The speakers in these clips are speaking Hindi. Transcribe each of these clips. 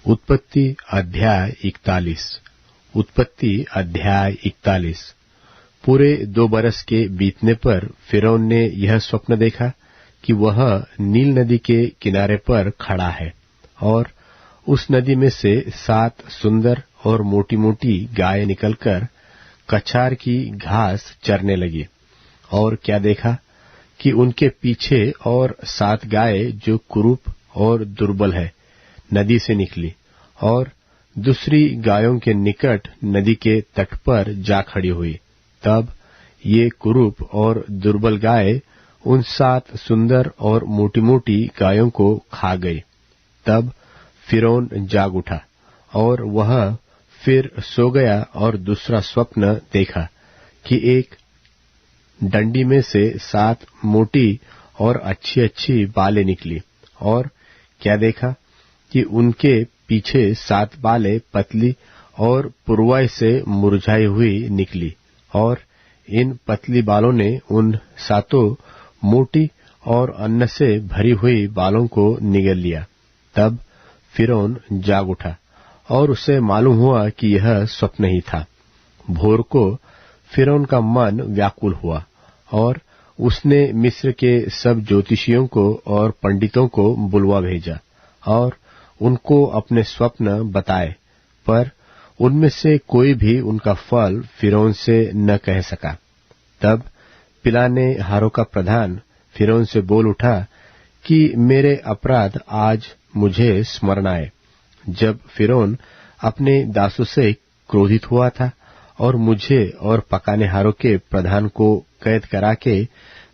उत्पत्ति अध्याय 41। उत्पत्ति अध्याय 41। पूरे 2 बरस के बीतने पर फिरौन ने यह स्वप्न देखा कि वह नील नदी के किनारे पर खड़ा है और उस नदी में से 7 सुंदर और मोटी मोटी गायें निकलकर कछार की घास चरने लगी। और क्या देखा कि उनके पीछे और 7 गायें जो कुरूप और दुर्बल है नदी से निकली और दूसरी गायों के निकट नदी के तट पर जा खड़ी हुई। तब ये कुरूप और दुर्बल गायें उन 7 सुंदर और मोटी मोटी गायों को खा गई। तब फिरौन जाग उठा और वह फिर सो गया और दूसरा स्वप्न देखा कि एक डंडी में से 7 मोटी और अच्छी अच्छी बालें निकली। और क्या देखा कि उनके पीछे 7 बालें पतली और पुरवाई से मुरझाई हुई निकली और इन पतली बालों ने उन 7 मोटी और अन्न से भरी हुई बालों को निगल लिया। तब फिरौन जाग उठा और उसे मालूम हुआ कि यह स्वप्न ही था। भोर को फिरौन का मन व्याकुल हुआ और उसने मिस्र के सब ज्योतिषियों को और पंडितों को बुलवा भेजा और उनको अपने स्वप्न बताए, पर उनमें से कोई भी उनका फल फिरौन से न कह सका। तब पिलाने हारों का प्रधान फिरौन से बोल उठा कि मेरे अपराध आज मुझे स्मरण आए, जब फिरौन अपने दासों से क्रोधित हुआ था और मुझे और पकाने हारों के प्रधान को कैद करा के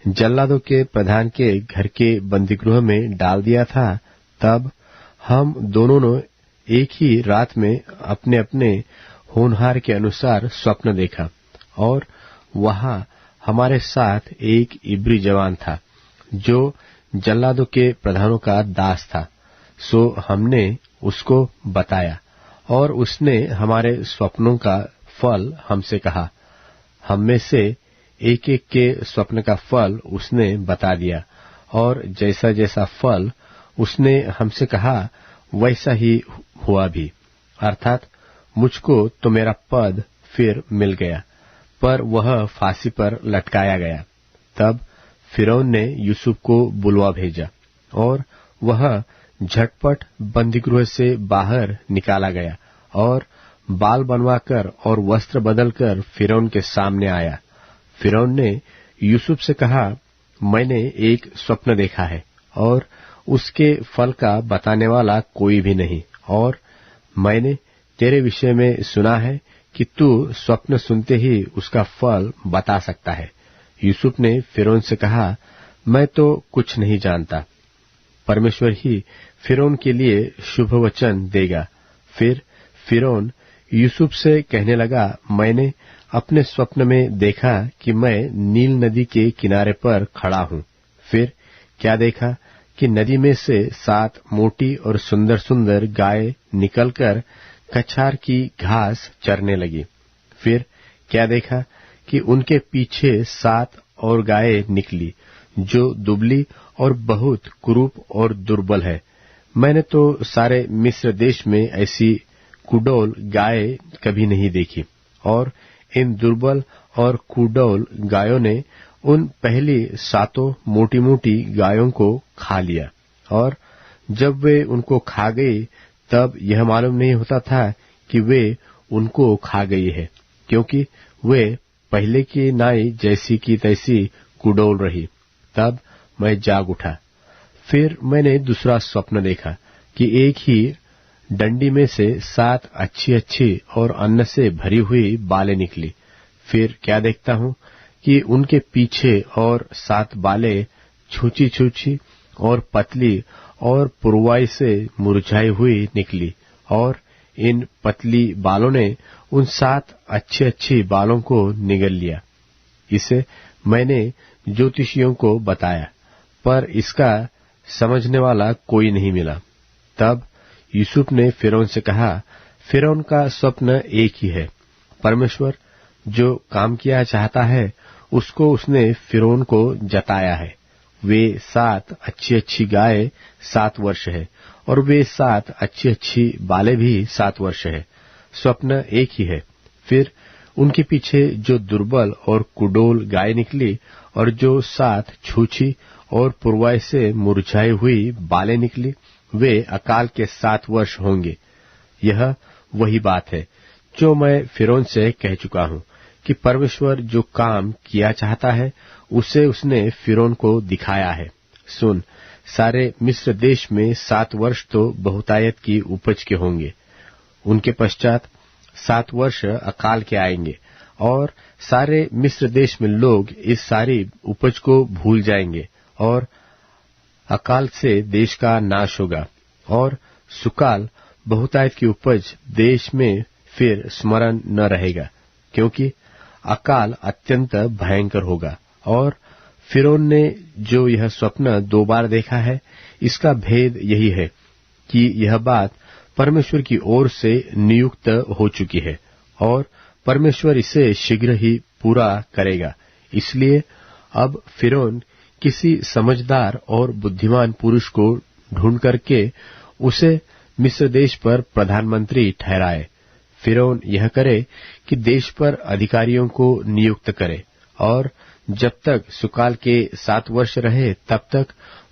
जल्लादों के प्रधान के घर के बंदीगृह में डाल दिया था। तब हम दोनों ने एक ही रात में अपने अपने होनहार के अनुसार स्वप्न देखा और वहां हमारे साथ एक इब्री जवान था जो जल्लादों के प्रधानों का दास था। सो हमने उसको बताया और उसने हमारे स्वप्नों का फल हमसे कहा। हम में से एक एक के स्वप्न का फल उसने बता दिया और जैसा जैसा फल उसने हमसे कहा वैसा ही हुआ भी। अर्थात मुझको तो मेरा पद फिर मिल गया, पर वह फांसी पर लटकाया गया। तब फिरौन ने यूसुफ को बुलवा भेजा और वह झटपट बंदीगृह से बाहर निकाला गया और बाल बनवाकर और वस्त्र बदलकर फिरौन के सामने आया। फिरौन ने यूसुफ से कहा, मैंने एक स्वप्न देखा है और उसके फल का बताने वाला कोई भी नहीं, और मैंने तेरे विषय में सुना है कि तू स्वप्न सुनते ही उसका फल बता सकता है। यूसुफ ने फिरौन से कहा, मैं तो कुछ नहीं जानता, परमेश्वर ही फिरौन के लिए शुभ वचन देगा। फिर फिरौन यूसुफ से कहने लगा, मैंने अपने स्वप्न में देखा कि मैं नील नदी के किनारे पर खड़ा हूँ। फिर क्या देखा कि नदी में से 7 मोटी और सुंदर सुंदर गायें निकलकर कछार की घास चरने लगी। फिर क्या देखा कि उनके पीछे 7 और गायें निकली जो दुबली और बहुत कुरूप और दुर्बल है। मैंने तो सारे मिस्र देश में ऐसी कुडौल गायें कभी नहीं देखी। और इन दुर्बल और कुडौल गायों ने उन पहली 7 मोटी मोटी गायों को खा लिया, और जब वे उनको खा गई तब यह मालूम नहीं होता था कि वे उनको खा गई है, क्योंकि वे पहले की नाई जैसी की तैसी कुडौल रही। तब मैं जाग उठा। फिर मैंने दूसरा स्वप्न देखा कि एक ही डंडी में से 7 अच्छी अच्छी और अन्न से भरी हुई बालें निकली। फिर क्या देखता हूँ कि उनके पीछे और 7 बालें छूची छूची और पतली और पुरवाई से मुरझाई हुई निकली, और इन पतली बालों ने उन 7 अच्छी अच्छी बालों को निगल लिया। इसे मैंने ज्योतिषियों को बताया, पर इसका समझने वाला कोई नहीं मिला। तब यूसुफ ने फिरौन से कहा, फिरौन का स्वप्न एक ही है। परमेश्वर जो काम किया चाहता है उसको उसने फिरौन को जताया है। वे 7 अच्छी अच्छी गाय 7 वर्ष है, और वे 7 अच्छी अच्छी बालें भी 7 वर्ष है। स्वप्न एक ही है। फिर उनके पीछे जो दुर्बल और कुडोल गाय निकली, और जो 7 छूछी और पुरवाई से मुरझाई हुई बालें निकली, वे अकाल के 7 वर्ष होंगे। यह वही बात है जो मैं फिरौन से कह चुका हूं कि परमेश्वर जो काम किया चाहता है उसे उसने फिरौन को दिखाया है। सुन, सारे मिस्र देश में 7 वर्ष तो बहुतायत की उपज के होंगे। उनके पश्चात 7 वर्ष अकाल के आएंगे, और सारे मिस्र देश में लोग इस सारी उपज को भूल जाएंगे, और अकाल से देश का नाश होगा, और सुकाल बहुतायत की उपज देश में फिर स्मरण न रहेगा, क्योंकि अकाल अत्यंत भयंकर होगा। और फिरौन ने जो यह स्वप्न 2 बार देखा है, इसका भेद यही है कि यह बात परमेश्वर की ओर से नियुक्त हो चुकी है, और परमेश्वर इसे शीघ्र ही पूरा करेगा। इसलिए अब फिरौन किसी समझदार और बुद्धिमान पुरुष को ढूंढ करके उसे मिस्र देश पर प्रधानमंत्री ठहराए। फिरौन यह करे कि देश पर अधिकारियों को नियुक्त करे, और जब तक सुकाल के 7 वर्ष रहे तब तक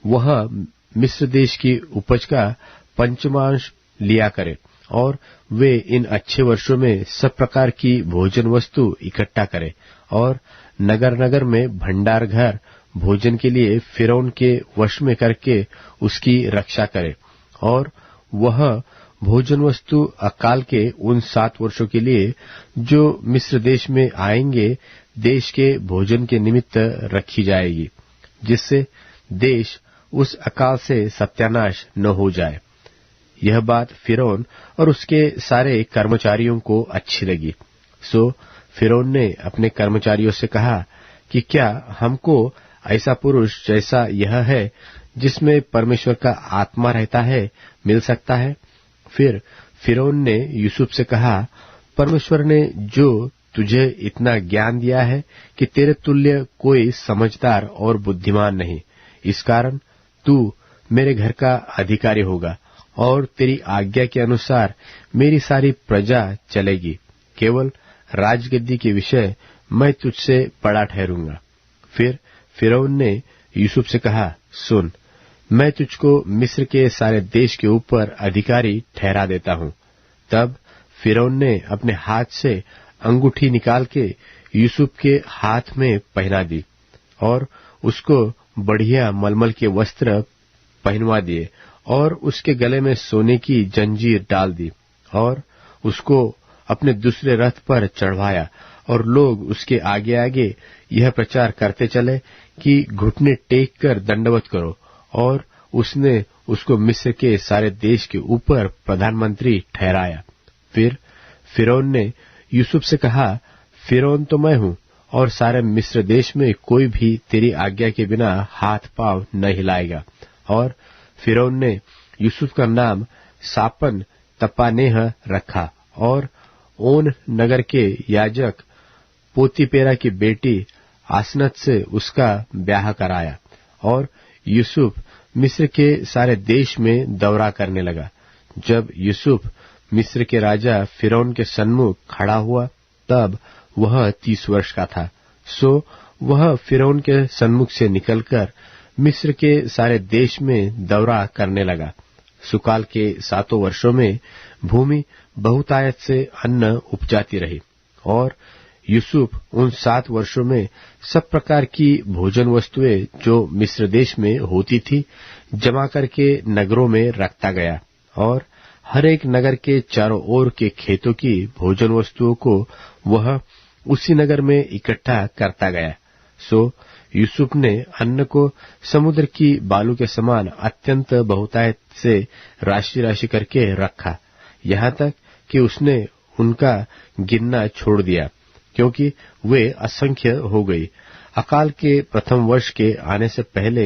वह मिस्र देश की उपज का 5वांश लिया करे, और वे इन अच्छे वर्षों में सब प्रकार की भोजन वस्तु इकट्ठा करे, और नगर नगर में भंडार घर भोजन के लिए फिरौन के वश में करके उसकी रक्षा करे। और वह भोजन वस्तु अकाल के उन 7 वर्षों के लिए जो मिस्र देश में आएंगे देश के भोजन के निमित्त रखी जाएगी, जिससे देश उस अकाल से सत्यानाश न हो जाए। यह बात फिरौन और उसके सारे कर्मचारियों को अच्छी लगी। सो फिरौन ने अपने कर्मचारियों से कहा कि क्या हमको ऐसा पुरुष जैसा यह है जिसमें परमेश्वर का आत्मा रहता है मिल सकता है? फिर फिरौन ने यूसुफ से कहा, परमेश्वर ने जो तुझे इतना ज्ञान दिया है कि तेरे तुल्य कोई समझदार और बुद्धिमान नहीं, इस कारण तू मेरे घर का अधिकारी होगा, और तेरी आज्ञा के अनुसार मेरी सारी प्रजा चलेगी। केवल राजगद्दी के विषय मैं तुझसे बड़ा ठहरूंगा। फिर फिरौन ने यूसुफ से कहा, सुन, मैं तुझको मिस्र के सारे देश के ऊपर अधिकारी ठहरा देता हूं। तब फिरौन ने अपने हाथ से अंगूठी निकाल के यूसुफ के हाथ में पहना दी, और उसको बढ़िया मलमल के वस्त्र पहनवा दिए, और उसके गले में सोने की जंजीर डाल दी, और उसको अपने दूसरे रथ पर चढ़वाया। और लोग उसके आगे आगे यह प्रचार करते चले कि घुटने टेक कर दंडवत करो, और उसने उसको मिस्र के सारे देश के ऊपर प्रधानमंत्री ठहराया। फिर फिरौन ने यूसुफ से कहा, फिरौन तो मैं हूं, और सारे मिस्र देश में कोई भी तेरी आज्ञा के बिना हाथ पांव न हिलाएगा। और फिरौन ने यूसुफ का नाम सापन तपानेह रखा, और ओन नगर के याजक पोतीपेरा की बेटी आसनत से उसका ब्याह कराया। और यूसुफ मिस्र के सारे देश में दौरा करने लगा। जब यूसुफ मिस्र के राजा फिरौन के सन्मुख खड़ा हुआ तब वह 30 वर्ष का था। सो वह फिरौन के सन्मुख से निकलकर मिस्र के सारे देश में दौरा करने लगा। सुकाल के 7 वर्षों में भूमि बहुतायत से अन्न उपजाती रही, और यूसुफ उन 7 वर्षों में सब प्रकार की भोजन वस्तुएं जो मिस्र देश में होती थी जमा करके नगरों में रखता गया, और हर एक नगर के चारों ओर के खेतों की भोजन वस्तुओं को वह उसी नगर में इकट्ठा करता गया। सो यूसुफ ने अन्न को समुद्र की बालू के समान अत्यंत बहुतायत से राशि राशि करके रखा, यहाँ तक कि उसने उनका गिनना छोड़ दिया, क्योंकि वे असंख्य हो गई। अकाल के प्रथम वर्ष के आने से पहले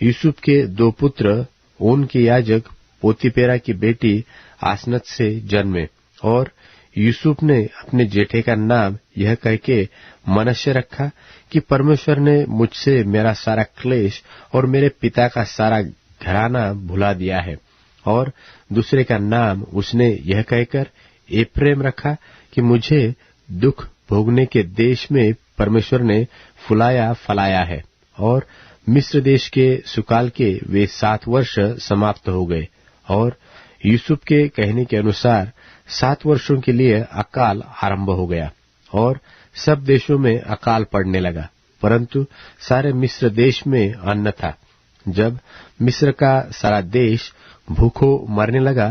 यूसुफ के 2 पुत्र ओन के याजक पोतीपेरा की बेटी आसनत से जन्मे, और यूसुफ ने अपने जेठे का नाम यह कह के मनश्शे रखा कि परमेश्वर ने मुझसे मेरा सारा क्लेश और मेरे पिता का सारा घराना भुला दिया है। और दूसरे का नाम उसने यह कहकर एप्रेम रखा कि मुझे दुख भोगने के देश में परमेश्वर ने फुलाया फलाया है। और मिस्र देश के सुकाल के वे 7 वर्ष समाप्त हो गए। और यूसुफ के कहने के अनुसार 7 वर्षों के लिए अकाल आरंभ हो गया और सब देशों में अकाल पड़ने लगा, परंतु सारे मिस्र देश में अन्न था। जब मिस्र का सारा देश भूखों मरने लगा,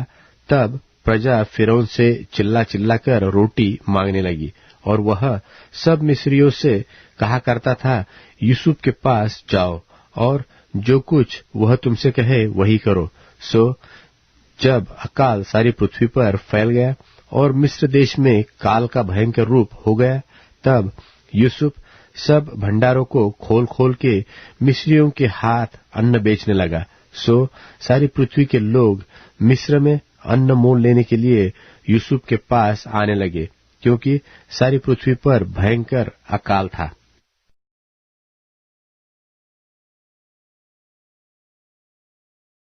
तब प्रजा फिरौन से चिल्ला चिल्ला कर रोटी मांगने लगी, और वह सब मिस्रियों से कहा करता था, यूसुफ के पास जाओ और जो कुछ वह तुमसे कहे वही करो। सो जब अकाल सारी पृथ्वी पर फैल गया और मिस्र देश में काल का भयंकर रूप हो गया, तब यूसुफ सब भंडारों को खोल खोल के मिस्रियों के हाथ अन्न बेचने लगा। सो सारी पृथ्वी के लोग मिस्र में अन्न मोल लेने के लिए यूसुफ के पास आने लगे, क्योंकि सारी पृथ्वी पर भयंकर अकाल था।